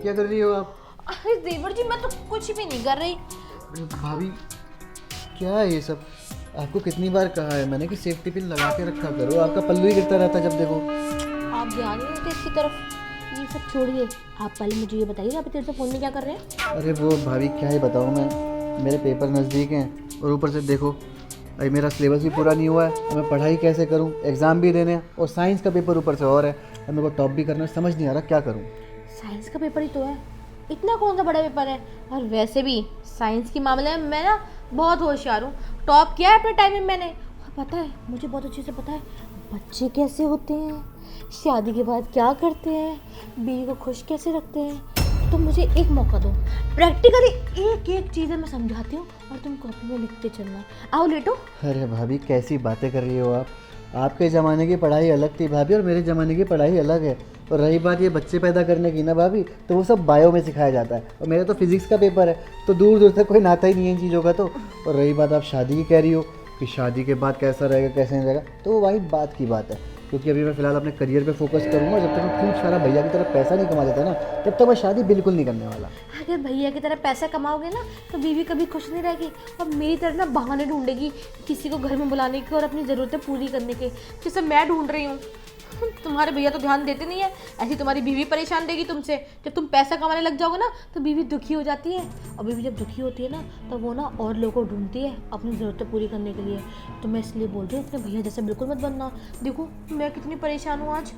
क्या कर रही हो आप? अरे देवर जी मैं तो कुछ भी नहीं कर रही। अरे भाभी, क्या है ये सब? आपको कितनी बार कहा है मैंने कि सेफ्टी पिन लगा के रखा करो, आपका पल्लू ही गिरता रहता है जब देखो। आप ध्यान नहीं देते इसकी तरफ। ये सब छोड़िए, आप पहले मुझे ये बताइए आप तेरे से फ़ोन में क्या कर रहे हैं? अरे वो भाभी क्या ही बताऊँ मैं, मेरे पेपर नज़दीक हैं और ऊपर से देखो अभी मेरा सिलेबस भी पूरा नहीं हुआ है और मैं पढ़ाई कैसे करूँ, एग्ज़ाम भी देने हैं और साइंस का पेपर ऊपर से और है और मेरे को टॉप भी करना है, समझ नहीं आ रहा क्या करूँ। साइंस का पेपर ही तो है, इतना कौन सा बड़ा पेपर है। और वैसे भी साइंस के मामले में मैं ना बहुत होशियार हूँ, टॉप किया है अपने टाइम में मैंने। और पता है, मुझे बहुत अच्छे से पता है बच्चे कैसे होते हैं, शादी के बाद क्या करते हैं, बीवी को खुश कैसे रखते हैं। तो मुझे एक मौका दो, प्रैक्टिकली एक एक चीज़ें मैं समझाती हूँ और तुम कॉपी में लिखते चलना। आओ लेटो। अरे भाभी कैसी बातें कर रही हो आप? आपके ज़माने की पढ़ाई अलग थी भाभी और मेरे ज़माने की पढ़ाई अलग है। और रही बात ये बच्चे पैदा करने की ना भाभी, तो वो सब बायो में सिखाया जाता है और मेरा तो फिजिक्स का पेपर है, तो दूर दूर तक कोई नाता ही नहीं है इन चीज़ों का। तो और रही बात आप शादी की कह रही हो कि शादी के बाद कैसा रहेगा कैसे नहीं रहेगा, तो वही बात की बात है। क्योंकि अभी मैं फ़िलहाल अपने करियर पे फोकस करूँगा, जब तक मैं खूब सारा भैया की तरफ पैसा नहीं कमा देता ना, तब तक मैं शादी बिल्कुल नहीं करने वाला। अगर भैया की तरह पैसा कमाओगे ना तो बीवी कभी खुश नहीं रहेगी और मेरी तरह ना बहाने ढूंढेगी किसी को घर में बुलाने के और अपनी ज़रूरतें पूरी करने के, जैसे मैं ढूंढ रही हूँ। तुम्हारे भैया तो ध्यान देते नहीं है, ऐसी तुम्हारी बीवी परेशान देगी तुमसे। जब तुम पैसा कमाने लग जाओगे ना तो बीवी दुखी हो जाती है और बीवी जब दुखी होती है ना तो वो ना और लोगों को ढूंढती है अपनी ज़रूरतें पूरी करने के लिए। तो मैं इसलिए बोल रही हूँ अपने भैया जैसे बिल्कुल मत बनना। देखो मैं कितनी परेशान हूँ आज,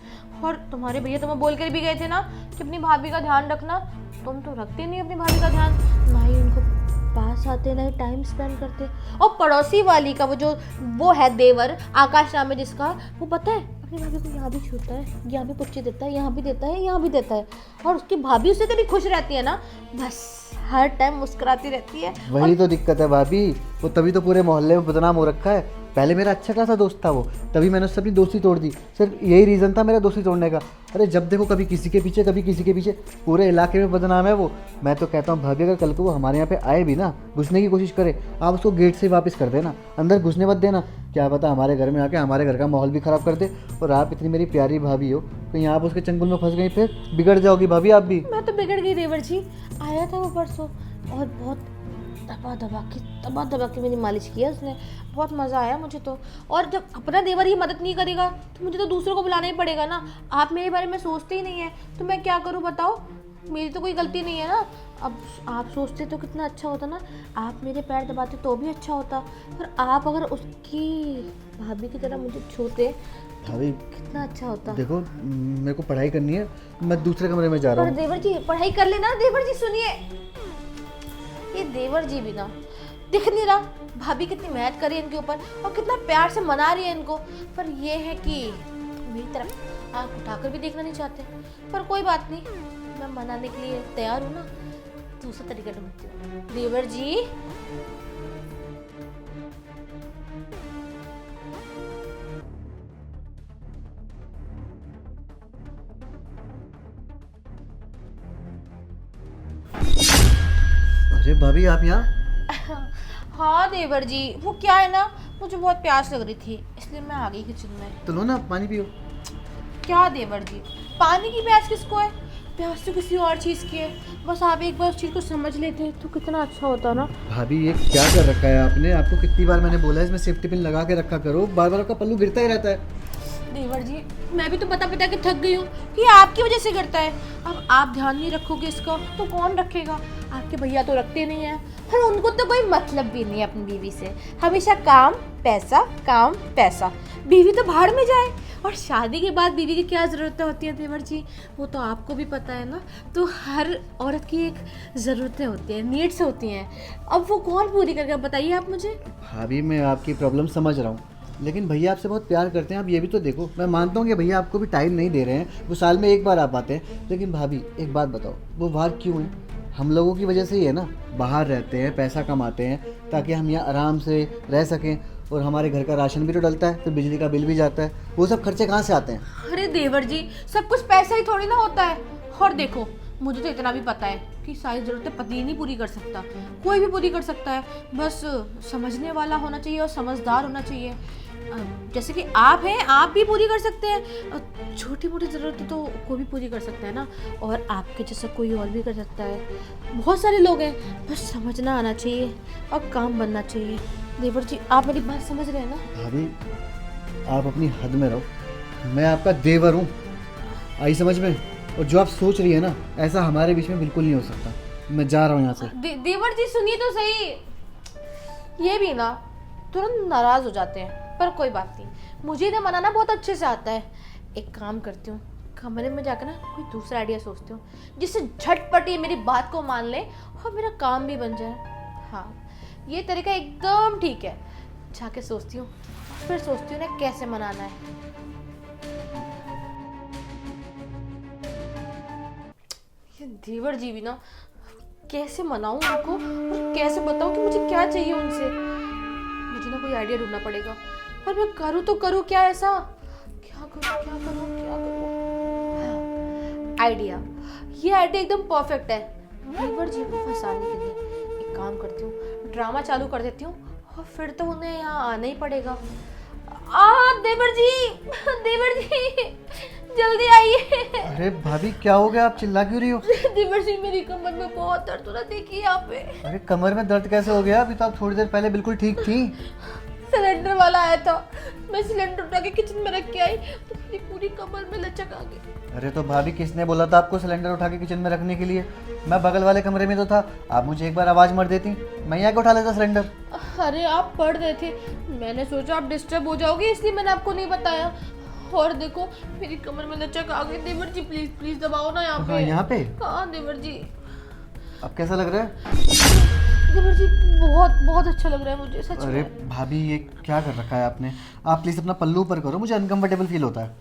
और तुम्हारे भैया तुम्हें बोल कर भी गए थे ना कि अपनी भाभी का ध्यान रखना। तुम तो रखते नहीं अपनी भाभी का ध्यान, ना ही उनको पास आते ना ही टाइम स्पेंड करते। और पड़ोसी वाली का वो है देवर आकाश नाम है जिसका, वो पता है अपनी भाभी को यहाँ भी छूता है, यहाँ भी पुच्ची देता है, यहाँ भी देता है, यहाँ भी देता है। और उसकी भाभी उससे कभी खुश रहती है ना, बस हर टाइम मुस्कुराती रहती है। वही तो दिक्कत है भाभी, वो तभी तो पूरे मोहल्ले में बदनाम हो रखा है। पहले मेरा अच्छा खासा दोस्त था वो, तभी मैंने उससे अपनी दोस्ती तोड़ दी, सिर्फ यही रीज़न था मेरा दोस्ती तोड़ने का। अरे जब देखो कभी किसी के पीछे कभी किसी के पीछे, पूरे इलाके में बदनाम है वो। मैं तो कहता हूँ भाभी अगर कल को वो हमारे यहाँ पे आए भी ना, घुसने की कोशिश करे, आप उसको गेट से वापस कर देना, अंदर घुसने मत देना। क्या पता हमारे घर में आके हमारे घर का माहौल भी ख़राब कर दे। और आप इतनी मेरी प्यारी भाभी हो, कहीं आप उसके चंगुल में फंस गई फिर बिगड़ जाओगी भाभी आप भी। मैं तो बिगड़ गई देवर जी। आया था वो परसों और बहुत दबा दबा के मेरी मालिश किया उसने, बहुत मज़ा आया मुझे तो। और जब अपना देवर ही मदद नहीं करेगा तो मुझे तो दूसरों को बुलाना ही पड़ेगा ना। आप मेरे बारे में सोचते ही नहीं है तो मैं क्या करूं बताओ, मेरी तो कोई गलती नहीं है ना। अब आप सोचते तो कितना अच्छा होता ना, आप मेरे पैर दबाते तो भी अच्छा होता, पर आप अगर उसकी भाभी की तरह मुझे छूते भाभी कितना अच्छा होता। देखो मेरे को पढ़ाई करनी है, मैं दूसरे कमरे में जा रहा पर हूँ। देवर जी पढ़ाई कर लेना। देवर जी सुनिए, ये देवर जी भी ना दिख नहीं रहा भाभी कितनी मेहनत करी इनके ऊपर और कितना प्यार से मना रही है इनको, पर ये है कि मेरी तरफ आँख उठाकर भी देखना नहीं चाहते। पर कोई बात नहीं, मैं मनाने के लिए तैयार हूँ ना, दूसरा तरीका ढूंढती हूँ। देवर जी अरे भाभी आप यहाँ? हाँ देवर जी, वो क्या है ना, मुझे बहुत प्यास लग रही थी इसलिए मैं आ गई किचन में। तो लो ना पानी पियो। क्या देवर जी, पानी की प्यास किसको है, प्यास तो किसी और चीज़ की है। बस आप एक बार उस चीज़ को समझ लेते तो कितना अच्छा होता ना। भाभी ये क्या कर रखा है आपने? आपको कितनी बार मैंने बोला है इसमें सेफ्टी पिन लगा के रखा करो, बार बार आपका पल्लू गिरता ही रहता है। देवर जी मैं भी तो बता के थक गई हूँ कि आपकी वजह से गिरता है। अब आप ध्यान नहीं रखोगे इसका तो कौन रखेगा? आपके भैया तो रखते नहीं हैं और उनको तो कोई मतलब भी नहीं है अपनी बीवी से, हमेशा काम पैसा। बीवी तो भाड़ में जाए। और शादी के बाद बीवी की क्या ज़रूरतें होती हैं देवर जी, वो तो आपको भी पता है ना। तो हर औरत की एक ज़रूरतें होती हैं, नीड्स होती हैं, अब वो कौन पूरी करेगा बताइए आप मुझे। भाभी मैं आपकी प्रॉब्लम समझ रहा हूँ, लेकिन भैया आपसे बहुत प्यार करते हैं, आप ये भी तो देखो। मैं मानता हूँ कि भैया आपको भी टाइम नहीं दे रहे हैं, वो साल में एक बार आ पाते हैं, लेकिन भाभी एक बात बताओ, वो बाहर क्यों है? हम लोगों की वजह से ही है ना। बाहर रहते हैं, पैसा कमाते हैं ताकि हम यहाँ आराम से रह सकें, और हमारे घर का राशन भी तो डलता है, फिर बिजली का बिल भी जाता है। वो सब खर्चे कहाँ से आते हैं? अरे देवर जी सब कुछ पैसा ही थोड़ी ना होता है। और देखो मुझे तो इतना भी पता है कि सारी ज़रूरतें पति नहीं पूरी कर सकता, कोई भी पूरी कर सकता है, बस समझने वाला होना चाहिए और समझदार होना चाहिए। जैसे कि आप हैं, आप भी पूरी कर सकते हैं, छोटी मोटी ज़रूरतें तो कोई भी पूरी कर सकता है ना, और आपके जैसा कोई और भी कर सकता है। बहुत सारे लोग हैं, बस समझना आना चाहिए और काम बनना चाहिए। देवर जी, आप मेरी बात समझ रहे हैं ना? भाभी आप अपनी हद में रहो, मैं आपका देवर हूँ, आई समझ में। और जो आप सोच रही है ना, ऐसा हमारे बीच में बिल्कुल नहीं हो सकता। मैं जा रहा हूँ यहाँ से। देवर जी सुनिए तो सही, ये भी ना तुरंत नाराज हो जाते हैं, पर कोई बात नहीं, मुझे इन्हें मनाना बहुत अच्छे से आता है। एक काम करती हूँ, कमरे में जाकर ना कोई दूसरा आइडिया सोचती हूँ जिससे झटपट ये मेरी बात को मान ले और मेरा काम भी बन जाए। हाँ, ये तरीका एकदम ठीक है। जाके सोचती हूँ, फिर सोचती हूँ ना कैसे मनाना है। ये देवर जी भी ना, कैसे मनाऊं उनको और कैसे बताऊं कि मुझे क्या चाहिए उनसे। मुझे ना कोई आइडिया ढूंढना पड़ेगा, पर मैं करूँ तो करूँ क्या ऐसा? क्या करूँ? हाँ, आइडिया, ये आइडिया एकदम परफेक्ट है देवर जी को फंसाने के लिए। एक काम करती हूँ, ड्रामा चालू कर देती हूँ और फिर तो उन्हें यहाँ आना ही पड़ेगा। देवर जी जल्दी आइए। अरे भाभी क्या हो गया, आप चिल्ला क्यों रही हो? देवर जी मेरी कमर में बहुत दर्द हो रहा, देखिए यहाँ पे। अरे कमर में दर्द कैसे हो गया? अभी तो आप थोड़ी देर पहले बिल्कुल ठीक थी। सिलेंडर वाला आया था, मैं सिलेंडर उठा के किचन में रख के आई तो मेरी पूरी कमर में लचक आ गई। अरे तो भाभी किसने बोला था आपको सिलेंडर उठा के किचन में रखने के लिए? मैं बगल वाले कमरे में तो था, आप मुझे एक बार आवाज़ मार देती, मैं यहाँ के उठा लेता सिलेंडर। अरे आप पढ़ रहे थे, मैंने सोचा आप डिस्टर्ब हो जाओगे इसलिए मैंने आपको नहीं बताया। और देखो मेरी कमर में लचक आ गई। देवर जी प्लीज प्लीज दबाओ ना यहाँ पे। हाँ यहाँ पे। हाँ देवर जी। अब कैसा लग रहा है? देवर जी बहुत बहुत अच्छा लग रहा है मुझे, सच अरे में। भाभी ये क्या कर रखा है आपने? आप प्लीज़ अपना पल्लू ऊपर करो, मुझे अनकंफर्टेबल फील होता है।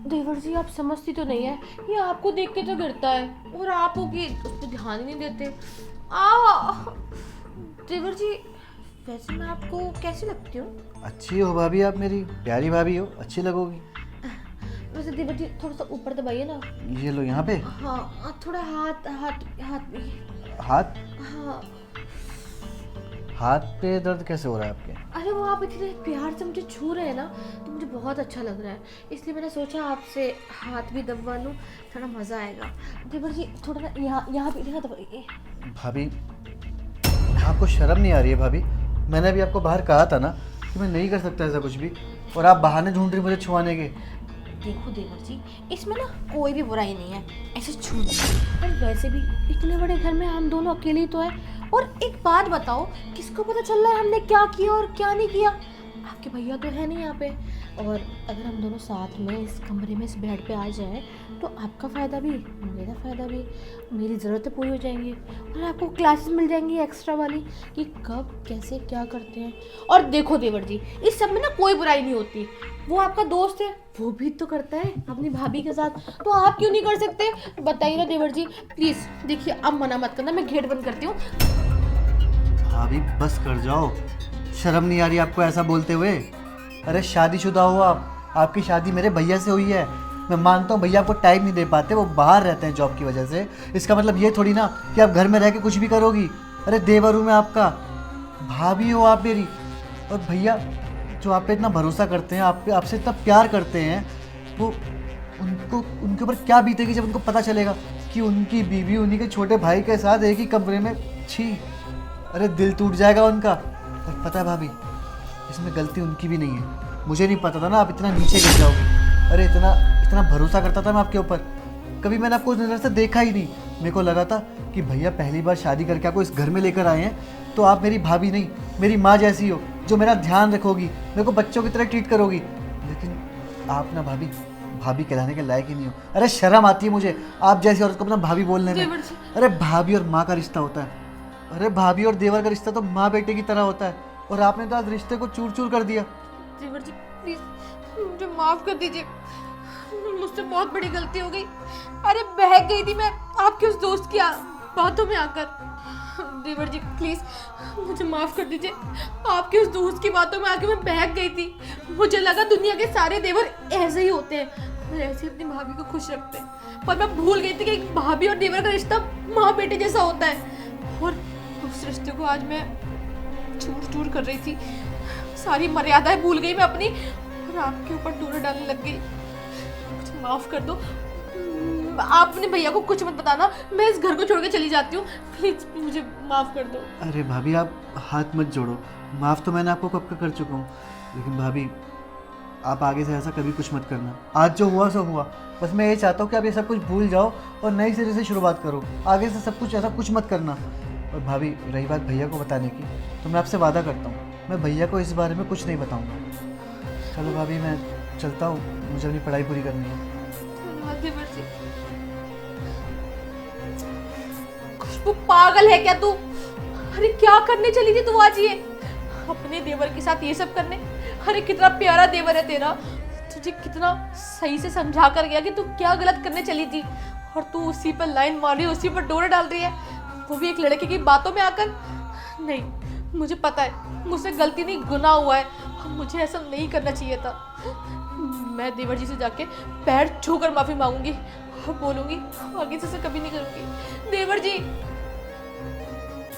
देवर जी आप समझती तो नहीं है, ये आपको देख के तो गिरता है और आप होगी उस पर ध्यान ही नहीं देते। देवर जी वैसे मैं आपको कैसी लगती हूँ? अच्छी हो भाभी, आप मेरी प्यारी भाभी हो, अच्छी लगोगी। वैसे देवर जी थोड़ा सा ऊपर दबाइए ना। ये लो यहाँ पे। हाँ थोड़ा हाथ हाथ हाथ भी। हाथ? हाँ। हाथ पे दर्द कैसे हो रहा है आपके? अरे वो आप इतने प्यार से मुझे छू रहे हैं ना, तो मुझे बहुत अच्छा लग रहा है, इसलिए मैंने सोचा आपसे हाथ भी दबवा लूँ, थोड़ा मज़ा आएगा। देवर जी थोड़ा ना यहाँ भी दबाइए। भाभी आपको शर्म नहीं आ रही है? भाभी मैंने अभी आपको बाहर कहा था ना कि मैं नहीं कर सकता ऐसा कुछ भी, और आप बहाने ढूंढ रही मुझे छुआने के। देखो देवर जी, इसमें ना कोई भी बुराई नहीं है ऐसे छूने, पर वैसे भी इतने बड़े घर में हम दोनों अकेले ही तो है। और एक बात बताओ, किसको पता चल रहा है हमने क्या किया और क्या नहीं किया? आपके भैया तो है नहीं यहाँ पे, और अगर हम दोनों साथ में इस कमरे में इस बेड पे आ जाएं तो आपका फ़ायदा भी मेरा फ़ायदा भी, मेरी ज़रूरतें पूरी हो जाएंगी और आपको क्लासेस मिल जाएंगी एक्स्ट्रा वाली कि कब कैसे क्या करते हैं। और देखो देवर जी, इस सब में ना कोई बुराई नहीं होती, वो आपका दोस्त है, वो भी तो करता है अपनी भाभी के साथ, तो आप क्यों नहीं कर सकते? बताइए ना देवर जी प्लीज़। देखिए अब मना मत करना, मैं गेट बंद करती हूँ। भाभी बस कर जाओ, शर्म नहीं आ रही आपको ऐसा बोलते हुए? अरे शादीशुदा हो आप, आपकी शादी मेरे भैया से हुई है। मैं मानता हूँ भैया आपको टाइम नहीं दे पाते, वो बाहर रहते हैं जॉब की वजह से, इसका मतलब ये थोड़ी ना कि आप घर में रह के कुछ भी करोगी। अरे देवर हूँ मैं आपका, भाभी हो आप मेरी। और भैया जो आप पे इतना भरोसा करते हैं, आप पे आपसे इतना प्यार करते हैं, वो उनके ऊपर क्या बीतेगी जब उनको पता चलेगा कि उनकी बीवी उन्हीं के छोटे भाई के साथ एक ही कमरे में। छी, अरे दिल टूट जाएगा उनका। और पता है भाभी, इसमें गलती उनकी भी नहीं है, मुझे नहीं पता था ना आप इतना नीचे गिर जाओगे। अरे इतना भरोसा करता था मैं आपके ऊपर, कभी मैंने आपको उस नज़र से देखा ही नहीं। मेरे को लगा था कि भैया पहली बार शादी करके आपको इस घर में लेकर आए हैं, तो आप मेरी भाभी नहीं मेरी माँ जैसी हो, जो मेरा ध्यान रखोगी, मेरे को बच्चों की तरह ट्रीट करोगी। लेकिन आप ना भाभी कहलाने के लायक ही नहीं हो। अरे शर्म आती है मुझे आप जैसी औरत को अपना भाभी बोलने में। अरे भाभी और माँ का रिश्ता होता है, अरे भाभी और देवर का रिश्ता तो माँ बेटे की तरह होता है, और आपने तो आज रिश्ते को चूर चूर कर दिया। देवर जी प्लीज मुझे माफ कर दीजिए, मुझसे बहुत बड़ी गलती हो गई। अरे बहक गई थी मैं आपके उस दोस्त की बातों में आकर। देवर जी प्लीज मुझे माफ कर दीजिए, आपके उस दोस्त की बातों में आकर मैं बहक गई थी। मुझे लगा दुनिया के सारे देवर ऐसे ही होते हैं, मैं ऐसे अपनी भाभी को खुश रखते हैं, पर मैं भूल गई थी कि एक भाभी और देवर का रिश्ता माँ बेटे जैसा होता है। और उस रिश्ते को आज मैं चूर चूर कर रही थी, सारी मर्यादाएं भूल गई मैं अपनी, और आपके ऊपर डोरा डालने लग गई। मुझे माफ कर दो, आप अपने भैया को कुछ मत बताना, मैं इस घर को छोड़ के चली जाती हूँ, प्लीज मुझे माफ कर दो। अरे भाभी आप हाथ मत जोड़ो, माफ़ तो मैंने आपको कब का कर चुका हूँ, लेकिन भाभी आप आगे से ऐसा कभी कुछ मत करना। आज जो हुआ सो हुआ, बस मैं ये चाहता हूँ कि आप ये सब कुछ भूल जाओ और नई सिरे से शुरुआत करो। आगे से सब कुछ ऐसा कुछ मत करना। और भाभी रही बात भैया को बताने की, तो मैं आपसे वादा करता हूँ मैं भैया को इस बारे में कुछ नहीं बताऊँगा। चलो भाभी मैं चलता हूँ, मुझे अपनी पढ़ाई पूरी करनी है। देवर जी, खुशबू पागल है क्या तू? अरे क्या करने चली थी तू आज ये अपने देवर के साथ ये सब करने? अरे कितना प्यारा देवर है तेरा, तुझे कितना सही से समझा कर गया कि तू क्या गलत करने चली थी, और तू उसी पर लाइन मार रही है, उसी पर डोरे डाल रही है, वो भी एक लड़के की बातों में आकर। नहीं, मुझे पता है मुझसे गलती नहीं, गुनाह हुआ है, मुझे ऐसा नहीं करना चाहिए था। मैं देवर जी से जाके पैर छूकर माफी मांगूंगी और बोलूंगी आगे से कभी नहीं करूंगी। देवर जी